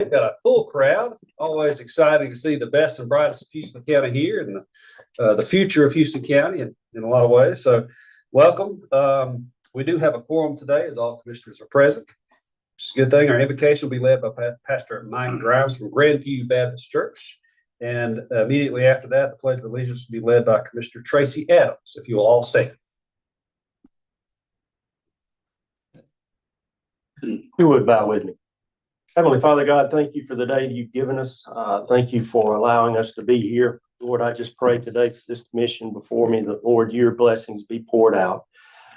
We've got a full crowd. Always exciting to see the best and brightest of Houston County here and the future of Houston County in a lot of ways. So welcome. We do have a quorum today as all commissioners are present. It's a good thing. Our invocation will be led by Pastor Mike Grimes from Grandview Baptist Church. And immediately after that, the Pledge of Allegiance will be led by Commissioner Tracy Adams. If you will all stand. Who would bow with me? Heavenly Father God, thank you for the day you've given us. Thank you for allowing us to be here. Lord, I just pray today for this commission before me that, Lord, your blessings be poured out.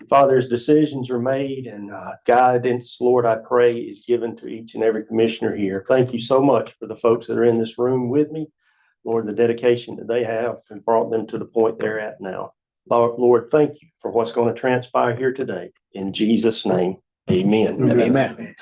Father, as decisions are made and guidance, Lord, I pray is given to each and every commissioner here. Thank you so much for the folks that are in this room with me. Lord, the dedication that they have and brought them to the point they're at now. Lord, thank you for what's going to transpire here today. In Jesus' name, amen. Amen.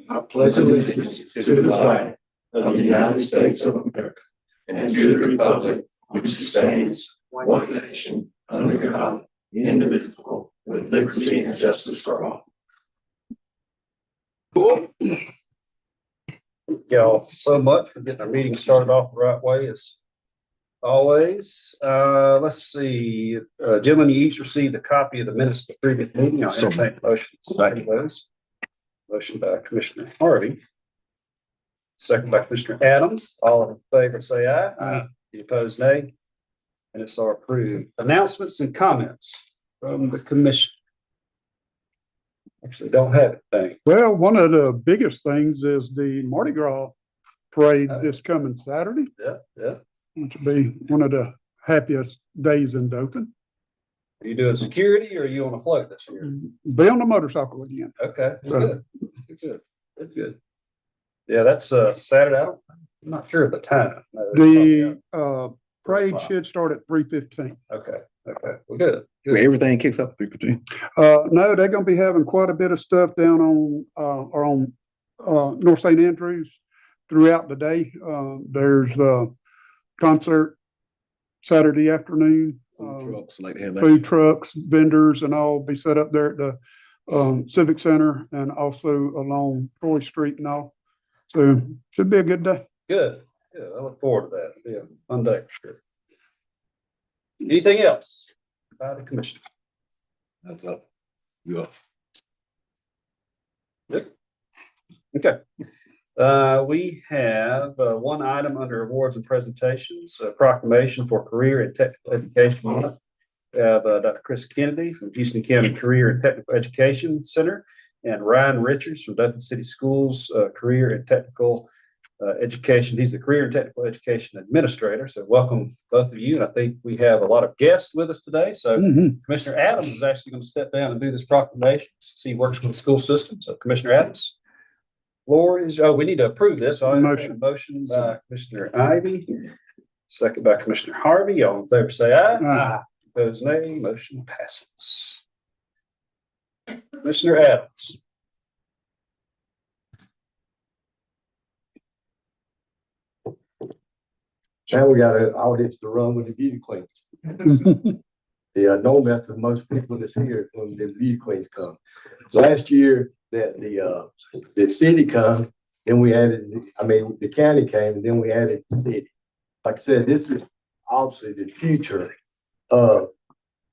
I pledge allegiance to the flag of the United States of America and to the republic which stands one nation under God, indivisible, with liberty and justice for all. Thank y'all so much for getting our meeting started off the right way as always. Let's see. Gentlemen, you each received a copy of the minutes of the previous meeting. I'll entertain motions. Second those. Motion by Commissioner Harvey. Second by Commissioner Adams. All in favor say aye. Aye. Any opposed, nay. And it's all approved. Announcements and comments from the commission. Actually, don't have anything. Well, one of the biggest things is the Mardi Gras parade this coming Saturday, Yeah. which will be one of the happiest days in Dothan. Are you doing security or are you on a float this year? Be on the motorcycle again. Okay, So- good. Yeah, that's Saturday. I'm not sure of the time. The parade should start at 3:15. Okay, well, good. Everything kicks up 3:15. No, they're gonna be having quite a bit of stuff down on North St. Andrews throughout the day. There's a concert Saturday afternoon. Trucks like they have Food trucks, vendors, and all be set up there at the Civic Center and also along Troy Street and all. So should be a good day. Good. I look forward to that. It'll be a fun day for sure. Anything else by the commission? That's up. You up? Good. Okay. We have one item under awards and presentations, a proclamation for career and technical education month. We have Dr. Chris Kennedy from Houston County Career and Technical Education Center and Ryan Richards from Dothan City Schools Career and Technical Education. He's the Career and Technical Education Administrator. So welcome both of you. And I think we have a lot of guests with us today. So Commissioner Adams is actually going to step down and do this proclamation. He works with the school system. So Commissioner Adams. Floor is, we need to approve this. So I have a motion by Commissioner Ivy, second by Commissioner Harvey. All in favor say aye. Aye. Opposed nay. Motion passes. Commissioner Adams. Now we got an audience to run with the beauty queens. The known method, most people that's here when the beauty queens come. Last year that the city come, then we added, the county came and then we added the city. Like I said, this is obviously the future of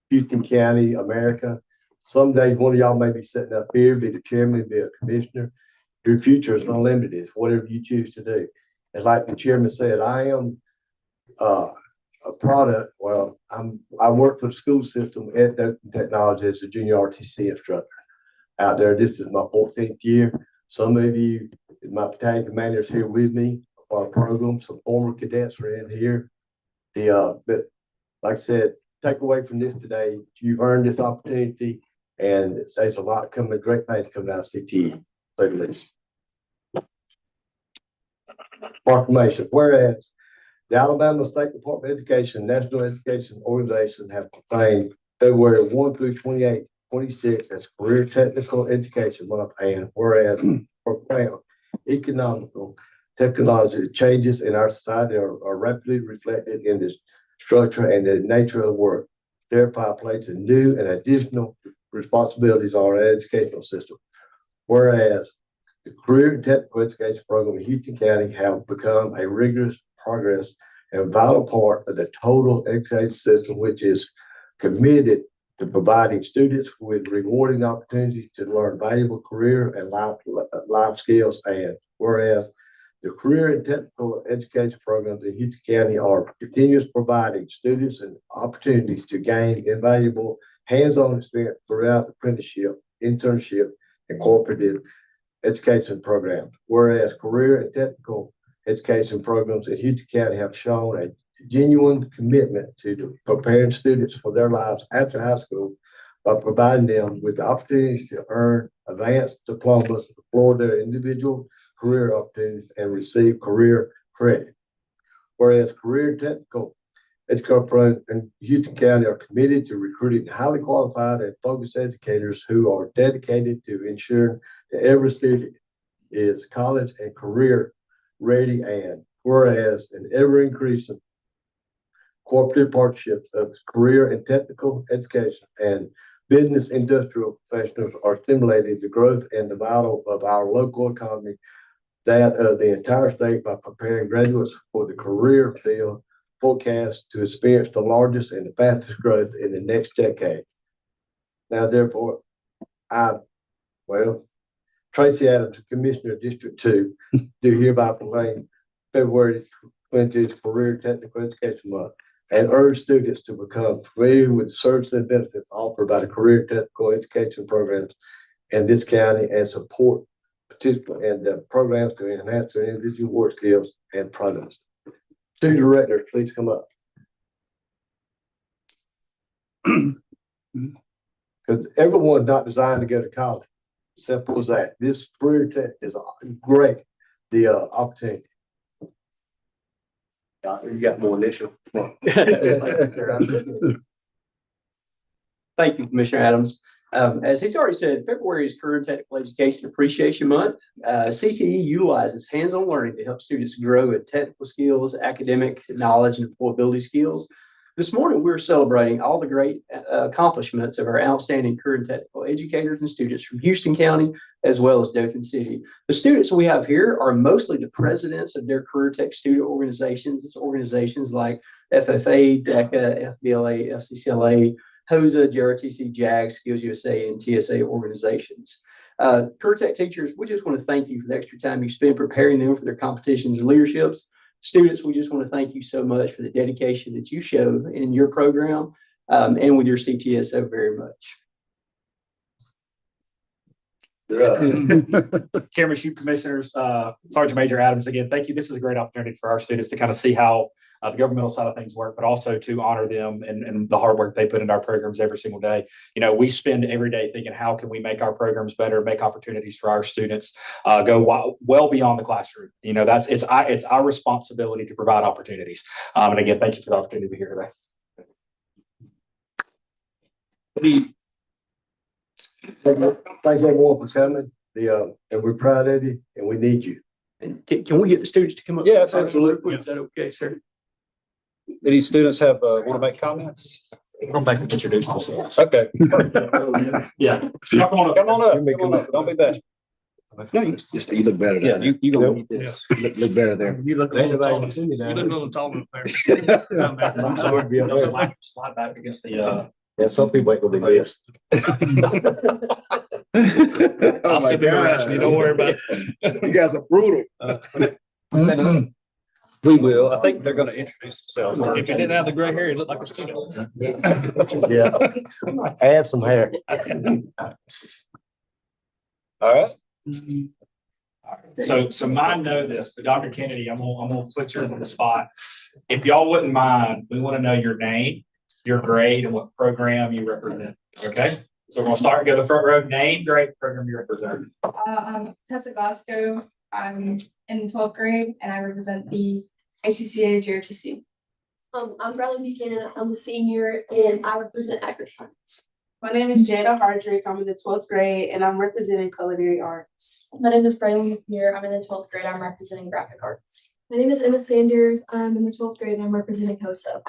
Houston County, America. Some days one of y'all may be sitting up here, be the chairman, be a commissioner. Your future is unlimited. It's whatever you choose to do. And like the chairman said, I am a product. Well, I work for the school system at Dothan Technology as a junior RTC instructor out there. This is my 14th year. Some of you, my battalion commanders here with me for our program. Some former cadets are in here. But like I said, take away from this today, you've earned this opportunity, and there's a lot coming, great things coming out of CTE. Proclamation. Whereas the Alabama State Department of Education, National Education Organization have proclaimed February 1 through 28, 26 as Career Technical Education Month, and whereas profound economical technology changes in our society are rapidly reflected in the structure and the nature of the work, thereby placing new and additional responsibilities on our educational system. Whereas The career and technical education program in Houston County have become a rigorous progress and vital part of the total education system, which is committed to providing students with rewarding opportunities to learn valuable career and life skills. And whereas the career and technical education programs in Houston County are continuously providing students an opportunities to gain invaluable hands-on experience throughout apprenticeship, internship, and corporate education programs. Whereas career and technical education programs in Houston County have shown a genuine commitment to preparing students for their lives after high school by providing them with the opportunities to earn advanced diplomas, explore their individual career opportunities, and receive career credit. Whereas career and technical education programs in Houston County are committed to recruiting highly qualified and focused educators who are dedicated to ensuring that every student is college and career ready. And whereas an ever increasing cooperative partnerships of career and technical education and business industrial professionals are stimulating the growth and the vital of our local economy, that of the entire state, by preparing graduates for the career field forecast to experience the largest and the fastest growth in the next decade. Now, therefore, Tracy Adams, Commissioner of District 2, do hereby proclaim February 20th Career Technical Education Month and urge students to become familiar with the services and benefits offered by the career technical education programs in this county and support participants in the programs to enhance their individual work skills and products. Two directors, please come up. Because everyone's not designed to go to college. Simple as that. This career tech is great, the opportunity. Doctor, you got more initial. Thank you, Commissioner Adams. As he's already said, February is Career and Technical Education Appreciation Month. CTE utilizes hands-on learning to help students grow in technical skills, academic knowledge, and employability skills. This morning, we're celebrating all the great accomplishments of our outstanding career and technical educators and students from Houston County, as well as Dothan City. The students we have here are mostly the presidents of their career tech student organizations. It's organizations like FFA, DECA, FBLA, FCCLA, HOSA, JRTC, JAG, Skills USA, and TSA organizations. Career tech teachers, we just want to thank you for the extra time you spend preparing them for their competitions and leaderships. Students, we just want to thank you so much for the dedication that you show in your program and with your CTSO very much. Chairman, Chief Commissioners, Sergeant Major Adams, again, thank you. This is a great opportunity for our students to kind of see how the governmental side of things work, but also to honor them and the hard work they put into our programs every single day. You know, we spend every day thinking, how can we make our programs better, make opportunities for our students go well beyond the classroom. You know, it's our responsibility to provide opportunities. And again, thank you for the opportunity to be here today. Thanks everyone for coming. And we're proud of you and we need you. And can we get the students to come up? Yeah, absolutely. Is that okay, sir? Any students have, want to make comments? Come back and introduce themselves. Okay. Yeah. Come on up. Come on up. Don't be bad. No, you look better Yeah, there. you gonna need this. Look better there. You look Ain't nobody can see me now. little taller there. I'm sorry to be up there. Slide back against the, Yeah, some people ain't gonna be this. Oh I'll my skip the rest, God. you don't worry about it. You guys are brutal. We will. I think they're gonna introduce themselves. If you didn't have the gray hair, you look like a student. Yeah. Add some hair. All right. So mine know this, but Dr. Kennedy, I'm gonna put you on the spot. If y'all wouldn't mind, we want to know your name, your grade, and what program you represent. Okay? So we're gonna start, go to the front row, name, grade, program you represent. I'm Tessa Glasgow. I'm in 12th grade and I represent the HCCA JRTC. I'm Bradley Buchanan. I'm a senior and I represent agri-science. My name is Jada Hardrick. I'm in the 12th grade and I'm representing culinary arts. My name is Braylon McNear. I'm in the 12th grade. I'm representing graphic arts. My name is Emma Sanders. I'm in the 12th grade and I'm representing HOSA.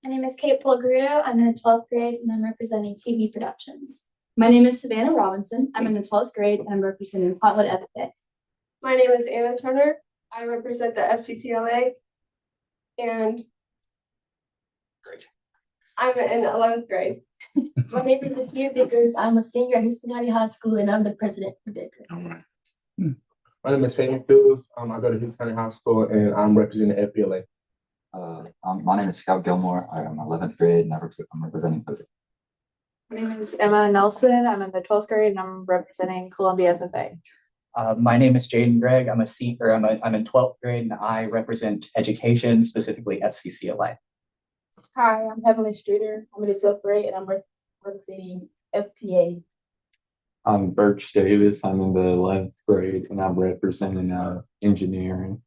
My name is Kate Polgrudo. I'm in the 12th grade and I'm representing TV Productions. My name is Savannah Robinson. I'm in the 12th grade and I'm representing Potwood Epic. My name is Anna Turner. I represent the FCCLA. And I'm in 11th grade. My name is Zakia Vickers. I'm a senior at Houston County High School and I'm the president for Vickers. All right. My name is Peyton Fields. I go to Houston County High School and I'm representing FPLA. My name is Scout Gilmore. I'm 11th grade and I'm representing Potomac. My name is Emma Nelson. I'm in the 12th grade and I'm representing Columbia FFA. My name is Jaden Gregg. I'm a senior. I'm in 12th grade and I represent education, specifically FCCLA. Hi, I'm Heavenly Streeter. I'm in the 12th grade and I'm representing FTA. I'm Birch Davis. I'm in the 11th grade and I'm representing engineering.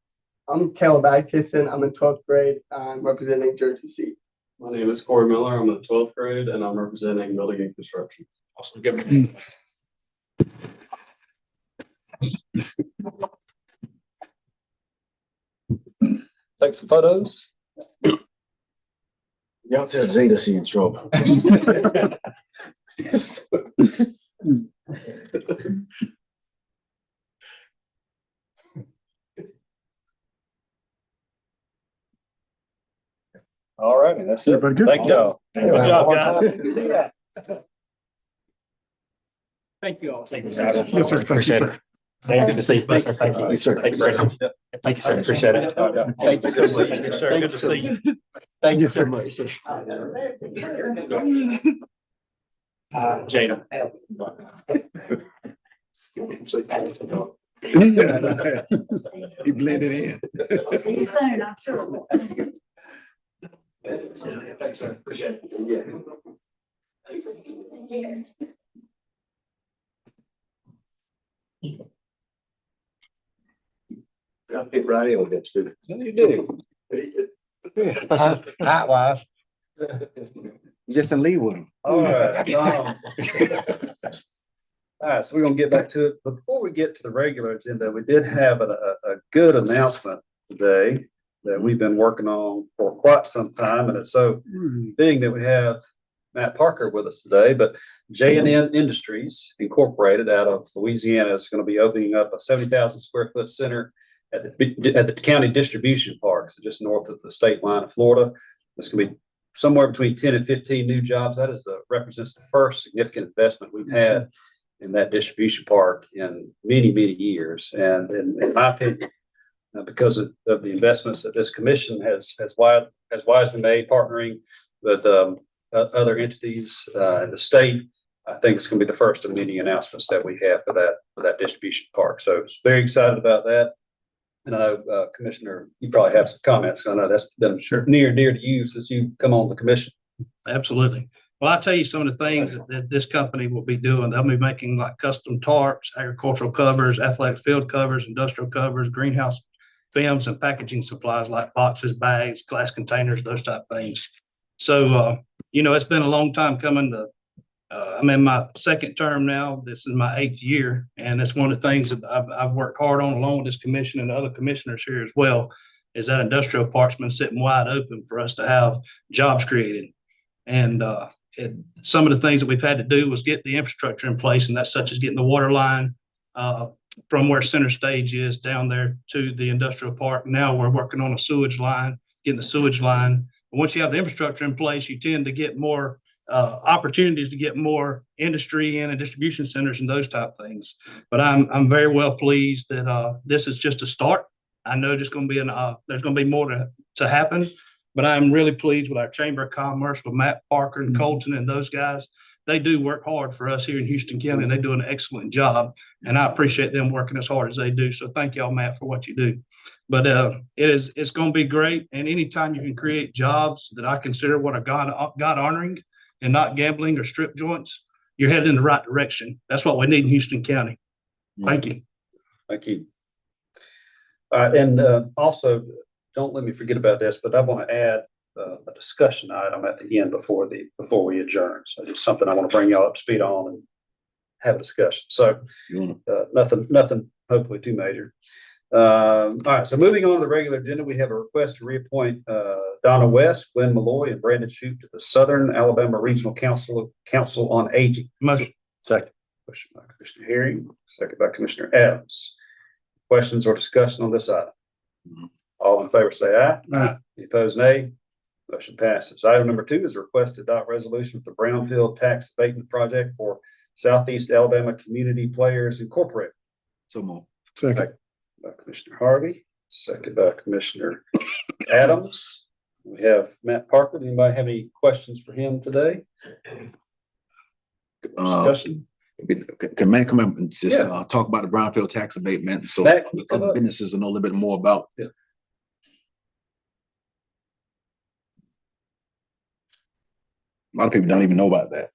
I'm Caleb Atkinson. I'm in 12th grade. I'm representing Jersey C. My name is Corey Miller. I'm in the 12th grade and I'm representing building and construction. Awesome. Good. Take some photos. Y'all tell Jada she in trouble. All right, that's it. Everybody good? Thank y'all. Good job, guys. Thank you all. Thank you, Yes, sir. Thank you, Appreciate sir. it. Good to see you. Yes, sir. Thank you. Yes, sir. Thank you, Brandon. Thank you, sir. Appreciate it. Thank you so much. Yes, sir. Good to see you. Thank you so much. Jada. He blended in. See you soon, I'm sure. Thanks, sir. Appreciate it. I fit right in with that student. You do. Height wise. Just in Lee with him. All right. All right, so we're gonna get back to it. But before we get to the regular agenda, we did have a good announcement today that we've been working on for quite some time, and it's so fitting that we have Matt Parker with us today. But J&N Industries Incorporated out of Louisiana is going to be opening up a 70,000 square foot center at the county distribution park, so just north of the state line of Florida. It's going to be somewhere between 10 and 15 new jobs. That represents the first significant investment we've had in that distribution park in many, many years. And in my opinion, because of the investments that this commission has wisely made, partnering with other entities in the state, I think it's going to be the first of many announcements that we have for that distribution park. So it's very excited about that. And I know, Commissioner, you probably have some comments. I know that's been near and dear to you since you come on the commission. Absolutely. Well, I'll tell you some of the things that this company will be doing. They'll be making like custom tarps, agricultural covers, athletic field covers, industrial covers, greenhouse films, and packaging supplies like boxes, bags, glass containers, those type of things. So, it's been a long time coming I'm in my second term now. This is my 8th year. And that's one of the things that I've worked hard on along with this commission and the other commissioners here as well, is that industrial park's been sitting wide open for us to have jobs created. And some of the things that we've had to do was get the infrastructure in place, and that's such as getting the water line from where center stage is down there to the industrial park. Now we're working on a sewage line, getting the sewage line. And once you have the infrastructure in place, you tend to get more opportunities to get more industry in and distribution centers and those type of things. But I'm very well pleased that this is just a start. I know there's going to be more to happen, but I'm really pleased with our Chamber of Commerce, with Matt Parker and Colton and those guys. They do work hard for us here in Houston County, and they do an excellent job. And I appreciate them working as hard as they do. So thank y'all, Matt, for what you do. But it's going to be great. And anytime you can create jobs that I consider what are God honoring and not gambling or strip joints, you're headed in the right direction. That's what we need in Houston County. Thank you. Thank you. And also, don't let me forget about this, but I want to add a discussion item at the end before we adjourn. So just something I want to bring y'all up to speed on and have a discussion. So nothing hopefully too major. All right, so moving on to the regular agenda, we have a request to reappoint Donna West, Glenn Malloy, and Brandon Shute to the Southern Alabama Regional Council on Aging. Motion. Second. Motion by Commissioner Herring, second by Commissioner Adams. Questions or discussion on this item? All in favor say aye. Aye. Any opposed, nay. Motion passes. Item number 2 is a request to adopt resolution for the Brownfield Tax Abatement Project for Southeast Alabama Community Players Incorporated. So move. Second. By Commissioner Harvey, second by Commissioner Adams. We have Matt Parker. Anybody have any questions for him today? Discussion? Can man come up and just Yeah. talk about the brownfield tax abatement? So Matt, can you come other up? businesses know a little bit more about. Yeah. A lot of people don't even know about that.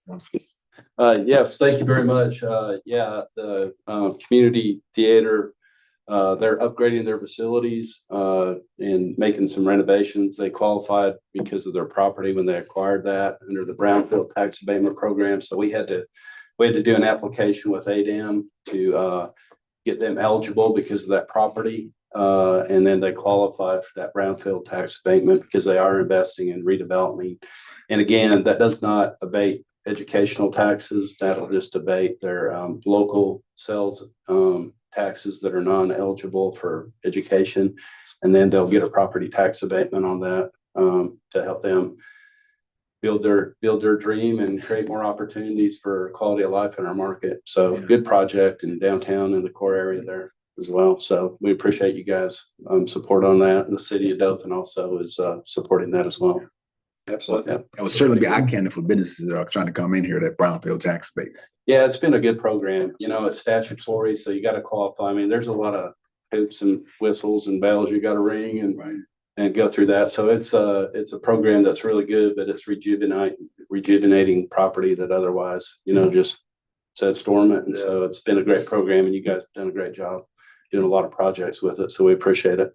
Yes, thank you very much. The community theater, they're upgrading their facilities and making some renovations. They qualified because of their property when they acquired that under the Brownfield Tax Abatement Program. So we had to do an application with ADM to get them eligible because of that property. And then they qualified for that brownfield tax abatement because they are investing in redevelopment. And again, that does not abate educational taxes. That'll just abate their local sales taxes that are non-eligible for education. And then they'll get a property tax abatement on that to help them build their dream and create more opportunities for quality of life in our market. So good project in downtown in the core area there as well. So we appreciate you guys support on that. And the city of Dothan also is supporting that as well. Absolutely. Yeah. It would certainly be eye candy for businesses that are trying to come in here, that brownfield tax abatement. Yeah, it's been a good program. You know, it's statutory, so you got to qualify. I mean, there's a lot of hoops and whistles and bells you got to ring and go through that. So it's a program that's really good, but it's rejuvenating property that otherwise, just sat dormant. And so it's been a great program, and you guys have done a great job doing a lot of projects with it. So we appreciate it.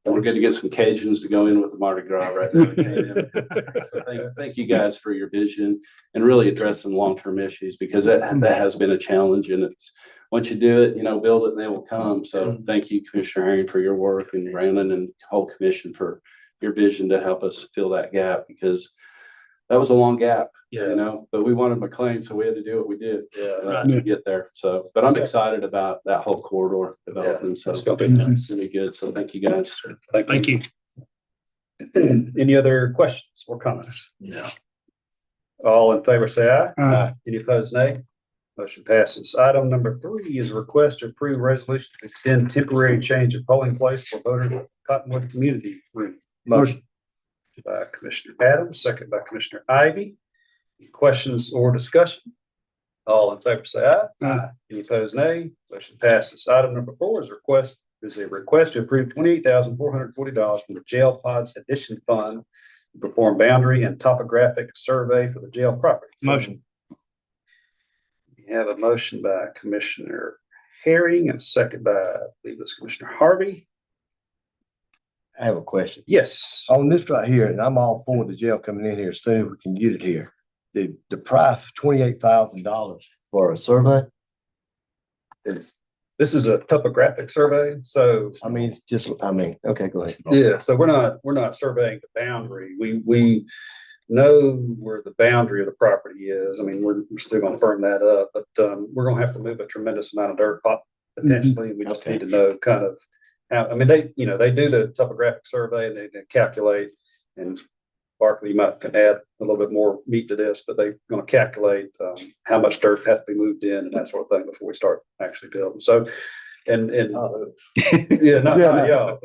And we're going to get some Cajuns to go in with the Mardi Gras right there. So thank you guys for your vision and really addressing long-term issues, because that has been a challenge. And it's, once you do it, build it and they will come. So thank you, Commissioner Herring, for your work, and Brandon and the whole commission for your vision to help us fill that gap, because that was a long gap, but we wanted McLean, so we had to do what we did to get there. So, but I'm excited about that whole corridor development. So it's going to be good. So thank you guys. Thank you. Any other questions or comments? Yeah. All in favor, say aye. Aye. Any opposed, nay. Motion passes. Item number 3 is a request to approve resolution to extend temporary change of polling place for voter Cottonwood Community Room. Motion. By Commissioner Adams, second by Commissioner Ivy. Any questions or discussion? All in favor say aye. Aye. Any opposed, nay. Motion passes. Item number 4 is a request to approve $28,440 from the Jail Pods Addition Fund to perform boundary and topographic survey for the jail property. Motion. We have a motion by Commissioner Herring and a second by, I believe it's Commissioner Harvey. I have a question. Yes. On this right here, and I'm all for the jail coming in here as soon as we can get it here. The price, $28,000 for a survey. This is a topographic survey, so. It's just, okay, go ahead. Yeah, so we're not surveying the boundary. We know where the boundary of the property is. We're still gonna firm that up, but we're gonna have to move a tremendous amount of dirt potentially. We just need to know kind of how, they do the topographic survey and they calculate, and Barkley might can add a little bit more meat to this, but they're gonna calculate how much dirt has to be moved in and that sort of thing before we start actually building. So, and yeah, not y'all.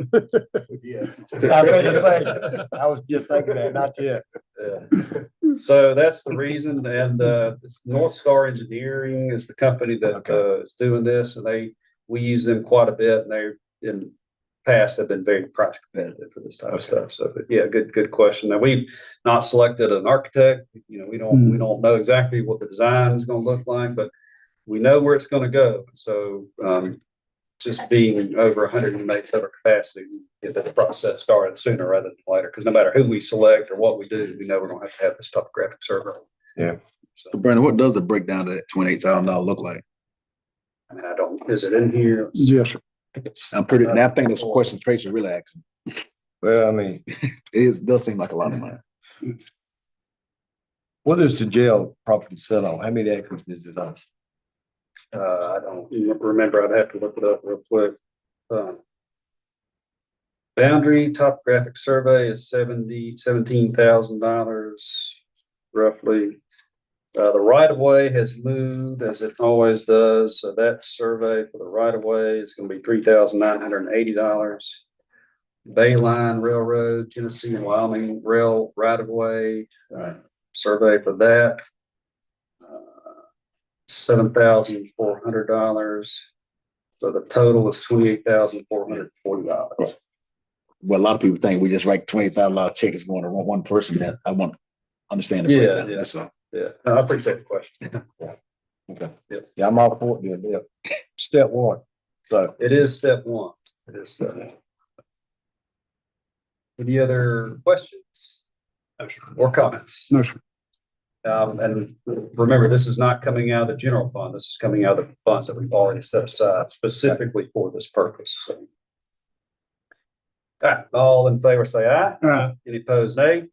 I was just thinking that, not yet. So that's the reason, and it's North Star Engineering is the company that is doing this, and we use them quite a bit, and they in past have been very price competitive for this type of stuff. So yeah, good question. Now, we've not selected an architect. We don't know exactly what the design is going to look like, but we know where it's going to go. So just being over 100 inmates over capacity, get the process started sooner rather than later, because no matter who we select or what we do, we know we're going to have this topographic survey. Yeah. So Brandon, what does the breakdown of that $28,000 look like? Is it in here? Yes, sir. I think those questions Tracy really asking. Well, it does seem like a lot of money. What is the jail property set on? How many acres is it on? I don't remember. I'd have to look it up real quick. Boundary topographic survey is $17,000 roughly. The right of way has moved as it always does. So that survey for the right of way is going to be $3,980. Bayline Railroad, Tennessee and Wyoming Rail right of way, survey for that. $7,400. So the total is $28,440. Well, a lot of people think we just write $20,000 check is going to one person. That I want to understand. the Yeah, breakdown, yeah. That's all. Yeah, no, I appreciate the question. Okay. Yep. Yeah, I'm all for it. Yeah. Step one. So It is step one. It is step one. Any other questions or comments? No, sir. And remember, this is not coming out of the general fund. This is coming out of the funds that we've already set aside specifically for this purpose. So. All right, all in favor, say aye. Aye. Any opposed, nay.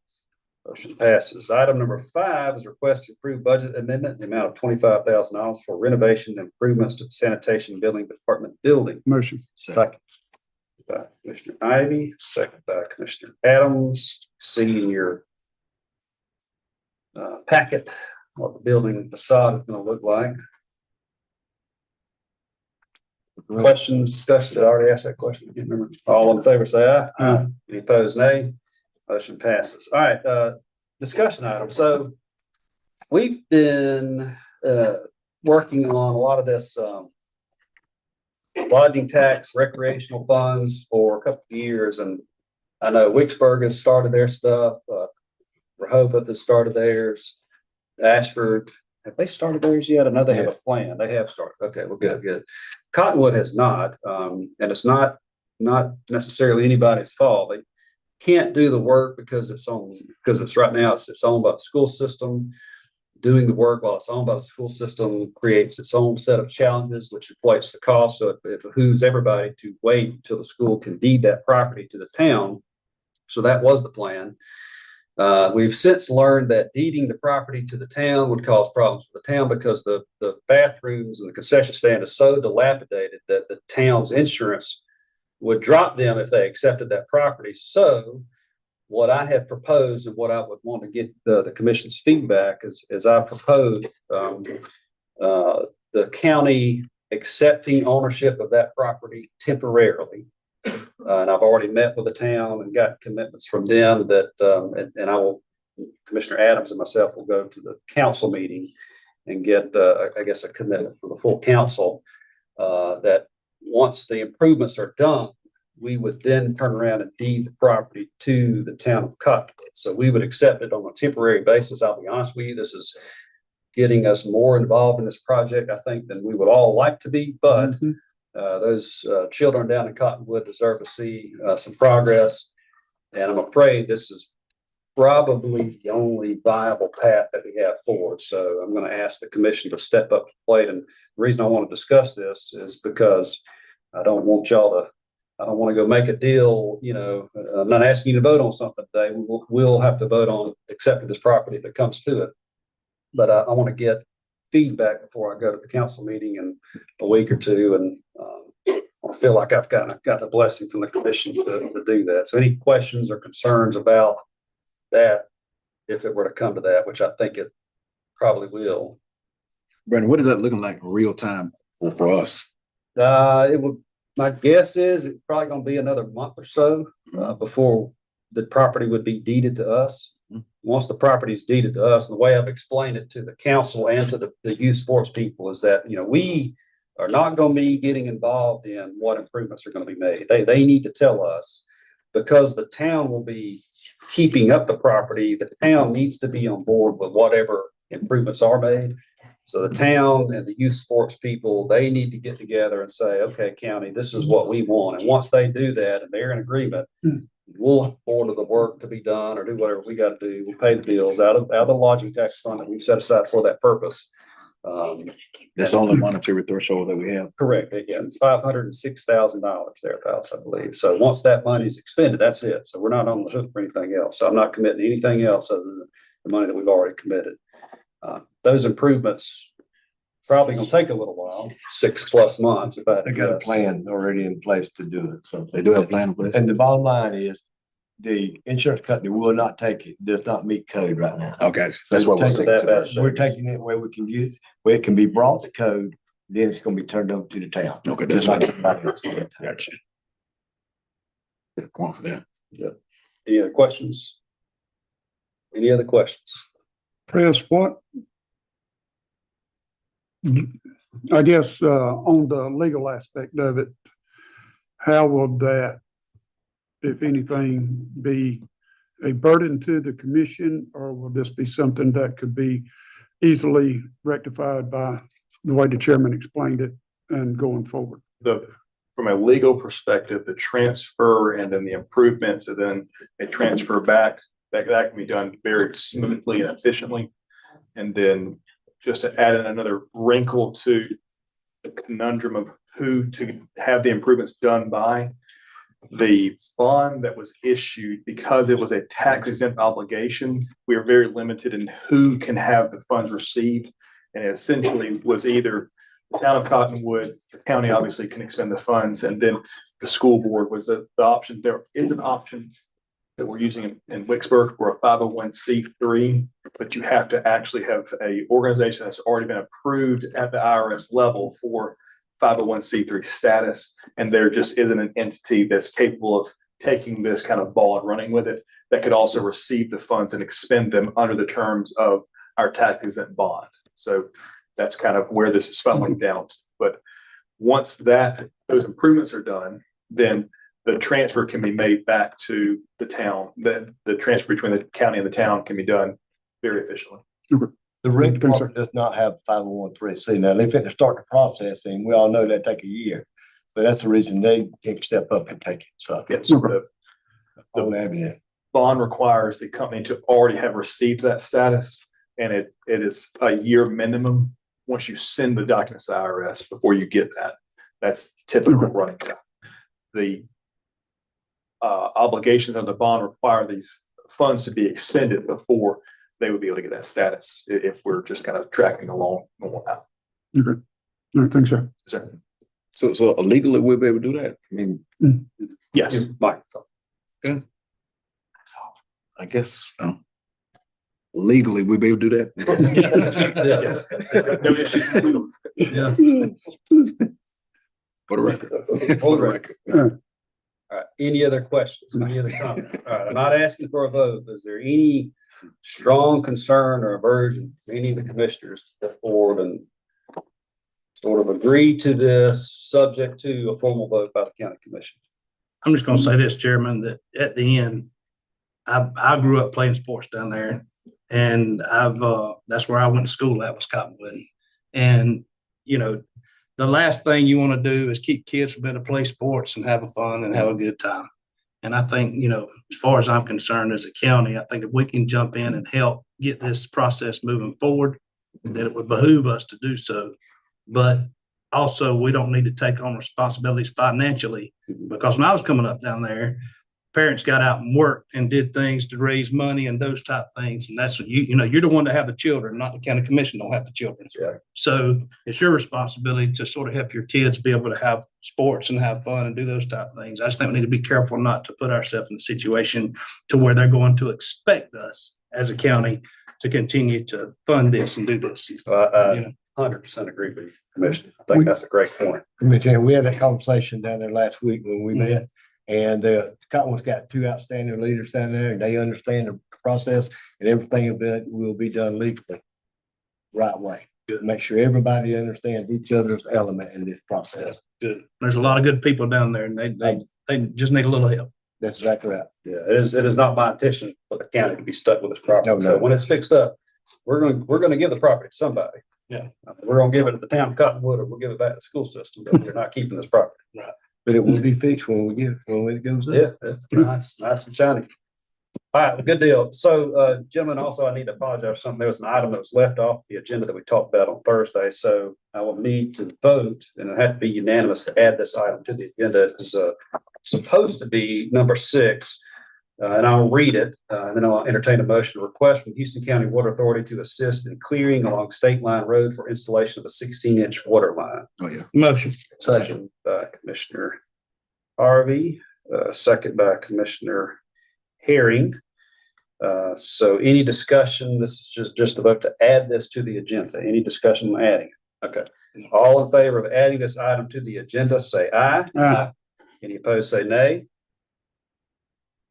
Motion passes. Item number 5 is request to approve budget amendment in the amount of $25,000 for renovation and improvements to the sanitation building department building. Motion. second. By Commissioner Ivy, second by Commissioner Adams. See in your packet what the building facade is going to look like. Questions, discussion? Did I already asked that question? I can't remember. All in favor, say aye. Aye. Any opposed, nay. Motion passes. All right, discussion item. So we've been working on a lot of this lodging tax, recreational funds for a couple of years, and I know Wicksburg has started their stuff. Rehoboth has started theirs. Ashford, have they started theirs yet? I know they have a plan. They have started. Okay, well, good. Cottonwood has not, and it's not necessarily anybody's fault. They can't do the work because it's right now it's owned by the school system. Doing the work while it's owned by the school system creates its own set of challenges, which inflates the cost. So it behooves everybody to wait until the school can deed that property to the town. So that was the plan. We've since learned that deeding the property to the town would cause problems for the town because the bathrooms and the concession stand is so dilapidated that the town's insurance would drop them if they accepted that property. So what I have proposed and what I would want to get the commission's feedback is I proposed the county accepting ownership of that property temporarily. And I've already met with the town and got commitments from them that, and I will, Commissioner Adams and myself will go to the council meeting and get, I guess, a commitment from the full council that once the improvements are done, we would then turn around and deed the property to the town of Cottonwood. So we would accept it on a temporary basis. I'll be honest with you, this is getting us more involved in this project, I think, than we would all like to be, but those children down in Cottonwood deserve to see some progress. And I'm afraid this is probably the only viable path that we have forward. So I'm going to ask the commission to step up to the plate. And the reason I want to discuss this is because I don't want to go make a deal. You know, I'm not asking you to vote on something today. We'll have to vote on accepting this property if it comes to it. But I want to get feedback before I go to the council meeting in a week or two. And I feel like I've got a blessing from the commission to do that. So any questions or concerns about that, if it were to come to that, which I think it probably will. Brandon, what is that looking like in real time for us? My guess is it's probably going to be another month or so before the property would be deeded to us. Once the property is deeded to us, and the way I've explained it to the council and to the youth sports people is that, you know, we are not going to be getting involved in what improvements are going to be made. They need to tell us, because the town will be keeping up the property. The town needs to be on board with whatever improvements are made. So the town and the youth sports people, they need to get together and say, okay, county, this is what we want. And once they do that and they're in agreement, we'll order the work to be done or do whatever we got to do. We'll pay the bills out of the lodging tax fund that we've set aside for that purpose. That's the only monetary threshold that we have. Correct. Again, it's $506,000 thereabouts, I believe. So once that money is expended, that's it. So we're not on the hook for anything else. So I'm not committing anything else other than the money that we've already committed. Those improvements probably gonna take a little while, 6+ months if I. had to They got a guess. plan already in place to do it, so. They do have a plan in place. And the bottom line is, the insurance company will not take it, does not meet code right now. Okay, So that's what we're we're taking saying. That bad it- we're taking it where we can get it, where it can be brought to code, then it's gonna be turned over to the town. Okay, that's Just like fine. everybody else. Gotcha. Good point for that. Any other questions? Any other questions? Chris, what? I guess, on the legal aspect of it, how will that, if anything, be a burden to the commission, or will this be something that could be easily rectified by the way the chairman explained it and going forward? From a legal perspective, the transfer and then the improvements and then a transfer back, that can be done very smoothly and efficiently. And then just to add in another wrinkle to the conundrum of who to have the improvements done by, the bond that was issued, because it was a tax exempt obligation, we are very limited in who can have the funds received. And it essentially was either the town of Cottonwood, the county obviously can expend the funds, and then the school board was the option. There is an option that we're using in Wicksburg for a 501c3, but you have to actually have a organization that's already been approved at the IRS level for 501c3 status. And there just isn't an entity that's capable of taking this kind of ball and running with it, that could also receive the funds and expend them under the terms of our tax exempt bond. So that's kind of where this is funneling down. But once those improvements are done, then the transfer can be made back to the town. Then the transfer between the county and the town can be done very efficiently. The rec department does not have 501(c). Now, they finna start the processing. We all know that take a year, but that's the reason they can step up and take it, so. Yes, All evident. bond requires the company to already have received that status. And it is a year minimum once you send the documents to the IRS before you get that. That's typical running time. The obligations of the bond require these funds to be expended before they would be able to get that status if we're just kind of tracking along normal now. Okay. I think so. So legally, we'll be able to do that. I mean, Yes. good. I guess, legally, we'll be able to do that. Yes. No issues. Yeah. For the record. For the record. All right, any other questions? Any other comments? All right, I'm not asking for a vote. Is there any strong concern or aversion from any of the commissioners to step forward and sort of agree to this, subject to a formal vote by the county commission? I'm just gonna say this, Chairman, that at the end, I grew up playing sports down there, and that's where I went to school at, was Cottonwood. And, you know, the last thing you want to do is keep kids from being able to play sports and have fun and have a good time. And I think, you know, as far as I'm concerned as a county, I think if we can jump in and help get this process moving forward, that it would behoove us to do so. But also, we don't need to take on responsibilities financially, because when I was coming up down there, parents got out and worked and did things to raise money and those type of things. And that's what you know, you're the one to have the children, not the county commission don't have the children. Right. So it's your responsibility to sort of help your kids be able to have sports and have fun and do those type of things. I just think we need to be careful not to put ourselves in a situation to where they're going to expect us as a county to continue to fund this and do this. So I 100% agree with you, Commissioner. I think that's a great point. We had that conversation down there last week when we met, and Cottonwood's got 2 outstanding leaders down there, and they understand the process, and everything of it will be done legally, right way. Good. Make sure everybody understands each other's element in this process. Good. There's a lot of good people down there, and they just need a little help. That's exactly right. Yeah, it is not my intention for the county to be stuck with this property. No. So when it's fixed up, we're gonna give the property to somebody. Yeah. We're gonna give it to the town of Cottonwood, or we'll give it back to the school system, but we're not keeping this property. Right. But it will be fixed when it goes up. Yeah, nice and shiny. All right, good deal. So, gentlemen, also I need to apologize for something. There was an item that was left off the agenda that we talked about on Thursday. So I will need to vote, and it had to be unanimous to add this item to the agenda. It's supposed to be number 6, And I'll read it, and then I'll entertain a motion to request from Houston County Water Authority to assist in clearing along State Line Road for installation of a 16-inch water line. Oh, yeah. Motion. Second by Commissioner Harvey, second by Commissioner Herring. So any discussion, this is just a vote to add this to the agenda. Any discussion on adding it? Okay. All in favor of adding this item to the agenda, say aye. Aye. Any opposed, say nay.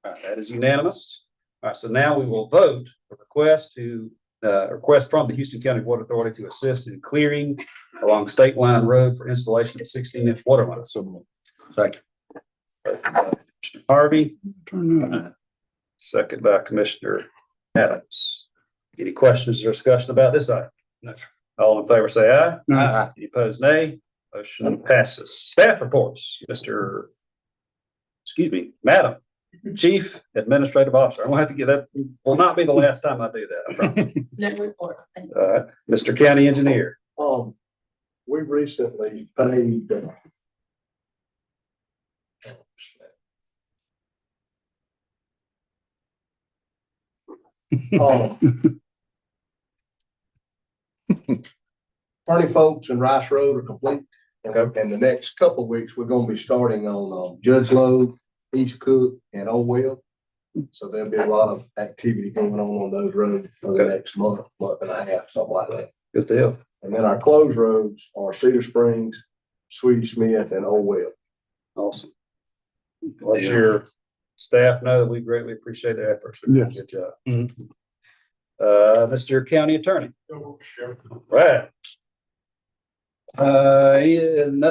All right, that is unanimous. All right, so now we will vote for request from the Houston County Water Authority to assist in clearing along State Line Road for installation of 16-inch water line. Second. Commissioner Harvey, Turn that. second by Commissioner Adams. Any questions or discussion about this item? No. All in favor, say aye. Aye. Any opposed, nay. Motion passes. Staff reports, Madam Chief Administrative Officer. I'm gonna have to get that, will not be the last time I do that. I promise. No report. Thank you. Mr. County Engineer. We recently paid. Attorney folks and Rice Road are complete. Okay. And the next couple of weeks, we're gonna be starting on, Judge Lode, East Cook and Old Well. So there'll be a lot of activity going on those roads for the next month and a half, something like that. Good deal. And then our closed roads are Cedar Springs, Sweetie Smith and Old Well. Awesome. Let your staff know that we greatly appreciate their efforts. Yes. Good job. Mr. County Attorney. Right. Nothing